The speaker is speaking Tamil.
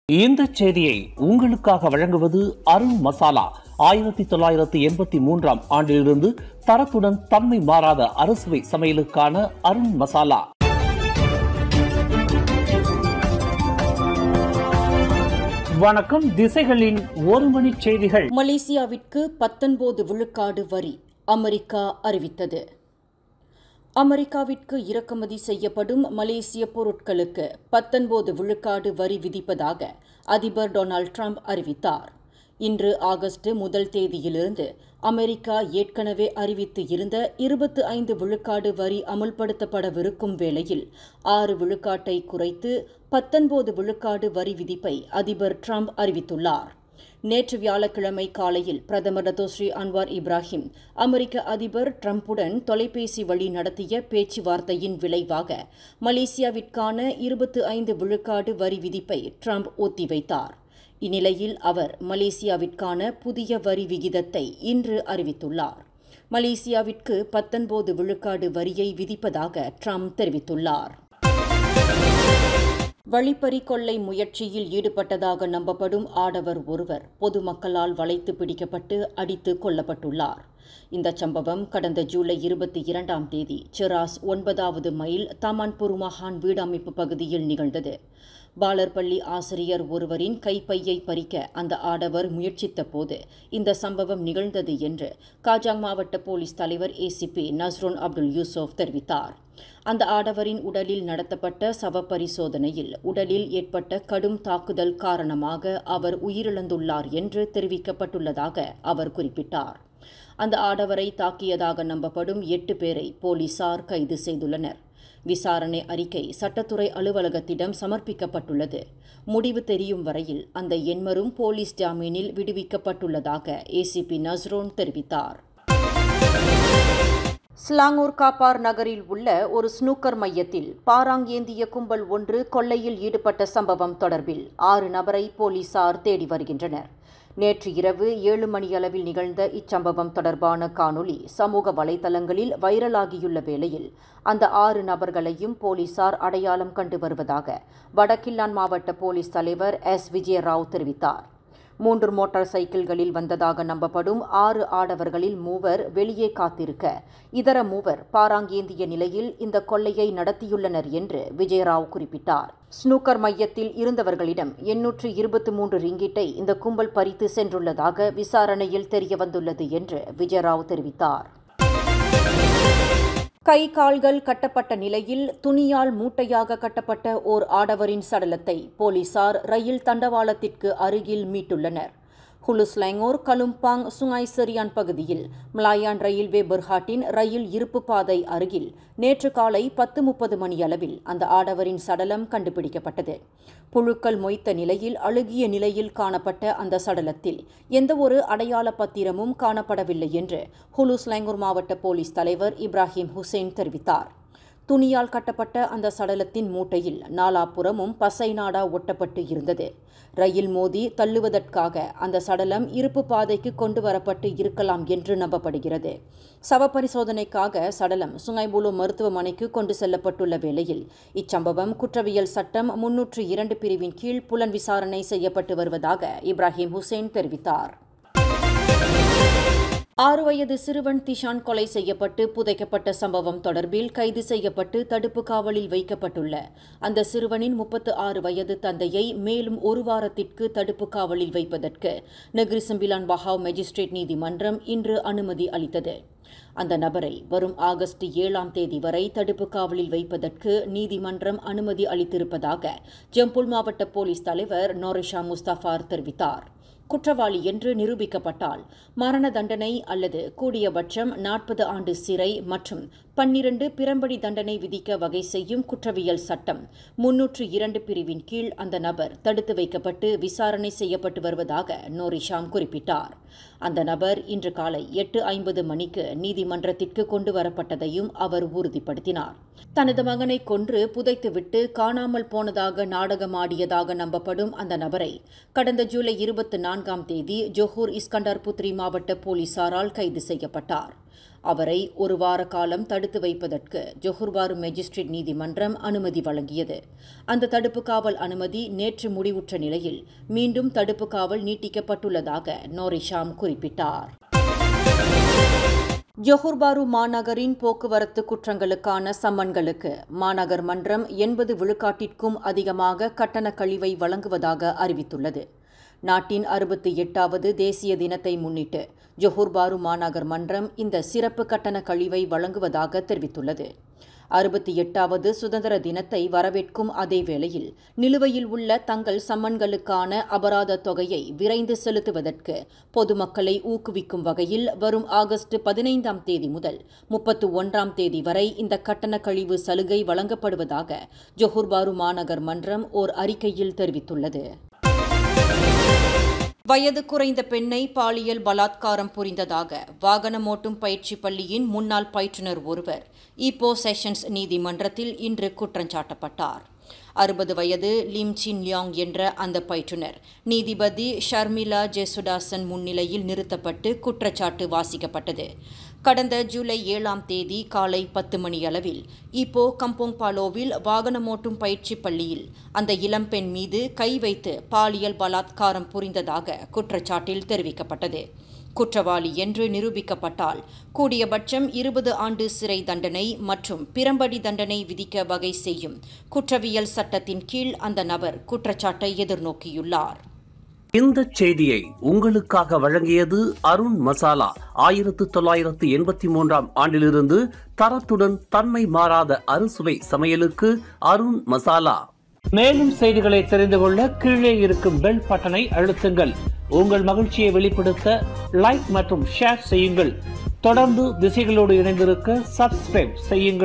இந்த செய்தியை உங்களுக்காக வழங்குவது அருண் மசாலா. 1983 ஆண்டிலிருந்து தரத்துடன் தன்மை மாறாத அறுசுவை சமையலுக்கான அருண் மசாலா. வணக்கம். திசைகளின் ஒரு மணி செய்திகள். மலேசியாவிற்கு 19 விழுக்காடு வரி அமெரிக்கா அறிவித்தது. அமெரிக்காவிற்கு இறக்குமதி செய்யப்படும் மலேசிய பொருட்களுக்கு 19 விழுக்காடு வரி விதிப்பதாக அதிபர் டொனால்ட் ட்ரம்ப் அறிவித்தார். இன்று ஆகஸ்ட் 1 தேதியிலிருந்து அமெரிக்கா ஏற்கனவே அறிவித்து இருந்த 25 விழுக்காடு வரி அமுல்படுத்தப்படவிருக்கும் வேளையில் 6 விழுக்காட்டை குறைத்து 19 விழுக்காடு வரி விதிப்பை அதிபர் ட்ரம்ப் அறிவித்துள்ளார். நேற்று வியாழக்கிழமை காலையில் பிரதமர் டத்தோஸ்ரீ அன்வார் இப்ராஹிம் அமெரிக்க அதிபர் ட்ரம்புடன் தொலைபேசி வழி நடத்திய பேச்சுவார்த்தையின் விளைவாக மலேசியாவிற்கான 25 விழுக்காடு வரி விதிப்பை ட்ரம்ப் ஒத்திவைத்தார். இந்நிலையில் அவர் மலேசியாவிற்கான புதிய வரி விகிதத்தை இன்று அறிவித்துள்ளார். மலேசியாவிற்கு 19 விழுக்காடு வரியை விதிப்பதாக ட்ரம்ப் தெரிவித்துள்ளார். வழிப்பறி கொள்ளை முயற்சியில் ஈடுபட்டதாக நம்பப்படும் ஆடவர் ஒருவர் பொதுமக்களால் வளைத்து பிடிக்கப்பட்டு அடித்து கொல்லப்பட்டுள்ளார். இந்த சம்பவம் கடந்த ஜூலை 22ஆம் தேதி செராஸ் 9வது மைல் தமான் புருமஹான் வீடமைப்பு பகுதியில் நிகழ்ந்தது. பாலர் பள்ளி ஆசிரியர் ஒருவரின் கைப்பையை பறிக்க அந்த ஆடவர் முயற்சித்த போது இந்த சம்பவம் நிகழ்ந்தது என்று காஜாங் மாவட்ட போலீஸ் தலைவர் ஏசிபி நஸ்ரோன் அப்துல் யூசுப் தெரிவித்தார். அந்த ஆடவரின் உடலில் நடத்தப்பட்ட சவ பரிசோதனையில் உடலில் ஏற்பட்ட கடும் தாக்குதல் காரணமாக அவர் உயிரிழந்துள்ளார் என்று தெரிவிக்கப்பட்டுள்ளதாக அவர் குறிப்பிட்டார். அந்த ஆடவரை தாக்கியதாக நம்பப்படும் 8 பேரை போலீசார் கைது செய்துள்ளனர். விசாரணை அறிக்கை சட்டத்துறை அலுவலகத்திடம் சமர்ப்பிக்கப்பட்டுள்ளது. முடிவு தெரியும் வரையில் அந்த எண்மரும் போலீஸ் ஜாமீனில் விடுவிக்கப்பட்டுள்ளதாக ஏசிபி நஸ்ரோன் தெரிவித்தார். ஸ்லாங்கூர் காப்பார் நகரில் உள்ள ஒரு ஸ்னூக்கர் மையத்தில் பாராங் ஏந்திய கும்பல் ஒன்று கொள்ளையில் ஈடுபட்ட சம்பவம் தொடர்பில் 6 நபரை போலீசார் தேடி வருகின்றனர். நேற்று இரவு 7 மணியளவில் நிகழ்ந்த இச்சம்பவம் தொடர்பான காணொலி சமூக வலைதளங்களில் வைரலாகியுள்ள வேளையில் அந்த 6 நபர்களையும் போலீசார் அடையாளம் கண்டு வருவதாக வடகில்லான் மாவட்ட போலீஸ் தலைவர் எஸ் விஜயராவ் தெரிவித்தார். 3 மோட்டார் சைக்கிள்களில் வந்ததாக நம்பப்படும் 6 ஆடவர்களில் 3 வெளியே காத்திருக்க இதர 3 பாராங்கேந்திய நிலையில் இந்த கொள்ளையை நடத்தியுள்ளனர் என்று விஜயராவ் குறிப்பிட்டார். ஸ்னூக்கர் மையத்தில் இருந்தவர்களிடம் 823 ரிங்கிட்டை இந்த கும்பல் பறித்து சென்றுள்ளதாக விசாரணையில் தெரியவந்துள்ளது என்று விஜயராவ் தெரிவித்தார். கை கால்கள் கட்டப்பட்ட நிலையில் துணியால் மூட்டையாக கட்டப்பட்ட ஓர் ஆடவரின் சடலத்தை போலீசார் ரயில் தண்டவாளத்திற்கு அருகில் மீட்டுள்ளனர். ஹுலு ஸ்லாங்கூர் கலும்பாங் சுங்காய் செரியான் பகுதியில் மலாயான் ரயில்வே பெர்ஹாட்டின் ரயில் இருப்பு பாதை அருகில் நேற்று காலை 10:30 மணியளவில் அந்த ஆடவரின் சடலம் கண்டுபிடிக்கப்பட்டது. புழுக்கள் மொய்த்த நிலையில் அழுகிய நிலையில் காணப்பட்ட அந்த சடலத்தில் எந்தவொரு அடையாள பத்திரமும் காணப்படவில்லை என்று ஹுலு ஸ்லாங்கூர் மாவட்ட போலீஸ் தலைவர் இப்ராஹிம் ஹுசைன் தெரிவித்தார். துணியால் கட்டப்பட்ட அந்த சடலத்தின் மூட்டையில் நாலாபுறமும் பசை நாடா ஒட்டப்பட்டு இருந்தது. ரயில் மோதி தள்ளுவதற்காக அந்த சடலம் இருப்பு பாதைக்கு கொண்டு வரப்பட்டு இருக்கலாம் என்று நம்பப்படுகிறது. சவ பரிசோதனைக்காக சடலம் சுங்காய்புலு மருத்துவமனைக்கு கொண்டு செல்லப்பட்டுள்ள வேளையில் இச்சம்பவம் குற்றவியல் சட்டம் 302 பிரிவின் கீழ் புலன் விசாரணை செய்யப்பட்டு வருவதாக இப்ராஹிம் ஹுசைன் தெரிவித்தார். 6 வயது சிறுவன் திஷான் கொலை செய்யப்பட்டு புதைக்கப்பட்ட சம்பவம் தொடர்பில் கைது செய்யப்பட்டு தடுப்பு காவலில் வைக்கப்பட்டுள்ள அந்த சிறுவனின் 36 வயது தந்தையை மேலும் 1 வாரத்திற்கு தடுப்பு காவலில் வைப்பதற்கு நெகிரி செம்பிலான் பஹாவ் மேஜிஸ்ட்ரேட் நீதிமன்றம் இன்று அனுமதி அளித்தது. அந்த நபரை வரும் ஆகஸ்ட் 7ஆம் தேதி வரை தடுப்பு காவலில் வைப்பதற்கு நீதிமன்றம் அனுமதி அளித்திருப்பதாக ஜம்புல் மாவட்ட போலீஸ் தலைவர் நோரிஷா முஸ்தபார் தெரிவித்தார். குற்றவாளி என்று நிரூபிக்கப்பட்டால் மரண தண்டனை அல்லது கூடியபட்சம் 40 ஆண்டு சிறை மற்றும் 12 பிறம்படி தண்டனை விதிக்க வகை செய்யும் குற்றவியல் சட்டம் 302 பிரிவின் கீழ் அந்த நபர் தடுத்து வைக்கப்பட்டு விசாரணை செய்யப்பட்டு வருவதாக நோரிஷாம் குறிப்பிட்டார். அந்த நபர் இன்று காலை 8:50 மணிக்கு நீதிமன்றத்திற்கு கொண்டு வரப்பட்டதையும் அவர் உறுதிப்படுத்தினார். தனது மகனை கொன்று புதைத்துவிட்டு காணாமல் போனதாக நாடகமாடியதாக நம்பப்படும் அந்த நபரை கடந்த ஜூலை 24ஆம் தேதி ஜொஹூர் இஸ்கண்டர் புத்ரி மாவட்ட போலீசாரால் கைது செய்யப்பட்டார். அவரை ஒரு வார காலம் தடுத்து வைப்பதற்கு ஜொஹர் பாரு மேஜிஸ்ட்ரேட் நீதிமன்றம் அனுமதி வழங்கியது. அந்த தடுப்பு காவல் அனுமதி நேற்று முடிவுற்ற நிலையில் மீண்டும் தடுப்பு காவல் நீட்டிக்கப்பட்டுள்ளதாக நோரி ஷாம் குறிப்பிட்டார். ஜொஹர் பாரு மாநகரின் போக்குவரத்து குற்றங்களுக்கான சம்மன்களுக்கு மாநகர் மன்றம் 80 விழுக்காட்டிற்கும் அதிகமாக கட்டண கழிவை வழங்குவதாக அறிவித்துள்ளது. நாட்டின் 68வது தேசிய தினத்தை முன்னிட்டு ஜொஹர் பாரு மாநகர் மன்றம் இந்த சிறப்பு கட்டண கழிவை வழங்குவதாக தெரிவித்துள்ளது. 68வது சுதந்திர தினத்தை வரவேற்கும் அதே வேளையில் நிலுவையில் உள்ள தங்கள் சம்மன்களுக்கான அபராத தொகையை விரைந்து செலுத்துவதற்கு பொதுமக்களை ஊக்குவிக்கும் வகையில் வரும் ஆகஸ்ட் 15ஆம் தேதி முதல் 31ஆம் தேதி வரை இந்த கட்டண கழிவு சலுகை வழங்கப்படுவதாக ஜொஹர் பாரு மாநகர் மன்றம் ஓர் அறிக்கையில் தெரிவித்துள்ளது. வயது குறைந்த பெண்ணை பாலியல் பலாத்காரம் புரிந்ததாக வாகனம் ஓட்டும் பயிற்சி பள்ளியின் முன்னாள் பயிற்றுநர் ஒருவர் ஈப்போ செஷன்ஸ் நீதிமன்றத்தில் இன்று குற்றஞ்சாட்டப்பட்டார். 60 வயது லிம் சின் லியாங் என்ற அந்த பயிற்றுநர் நீதிபதி ஷர்மிளா ஜெசுடாசன் முன்னிலையில் நிறுத்தப்பட்டு குற்றச்சாட்டு வாசிக்கப்பட்டது. கடந்த ஜூலை 7ஆம் தேதி காலை 10 மணியளவில் ஈப்போ கம்போங் பாலோவில் வாகனமோட்டும் பயிற்சி பள்ளியில் அந்த இளம்பெண் மீது கை வைத்து பாலியல் பலாத்காரம் புரிந்ததாக குற்றச்சாட்டில் தெரிவிக்கப்பட்டது. குற்றவாளி என்று நிரூபிக்கப்பட்டால் கூடியபட்சம் 20 ஆண்டு சிறை தண்டனை மற்றும் பிரம்படி தண்டனை விதிக்க வகை செய்யும் குற்றவியல் சட்டத்தின் கீழ் அந்த நபர் குற்றச்சாட்டை எதிர்நோக்கியுள்ளார். இந்த செய்தியை உங்களுக்காக வழங்கியது அருண் மசாலா. 1983ஆம் ஆண்டிலிருந்து தரத்துடன் தன்மை மாறாத அறுசுவை சமையலுக்கு அருண் மசாலா. மேலும் செய்திகளை தெரிந்து கொள்ள கீழே இருக்கும் பெல் பட்டனை அழுத்துங்கள். உங்கள் மகிழ்ச்சியை வெளிப்படுத்த லைக் மற்றும் ஷேர் செய்யுங்கள். தொடர்ந்து திசைகளோடு இணைந்திருக்க சப்ஸ்கிரைப் செய்யுங்கள்.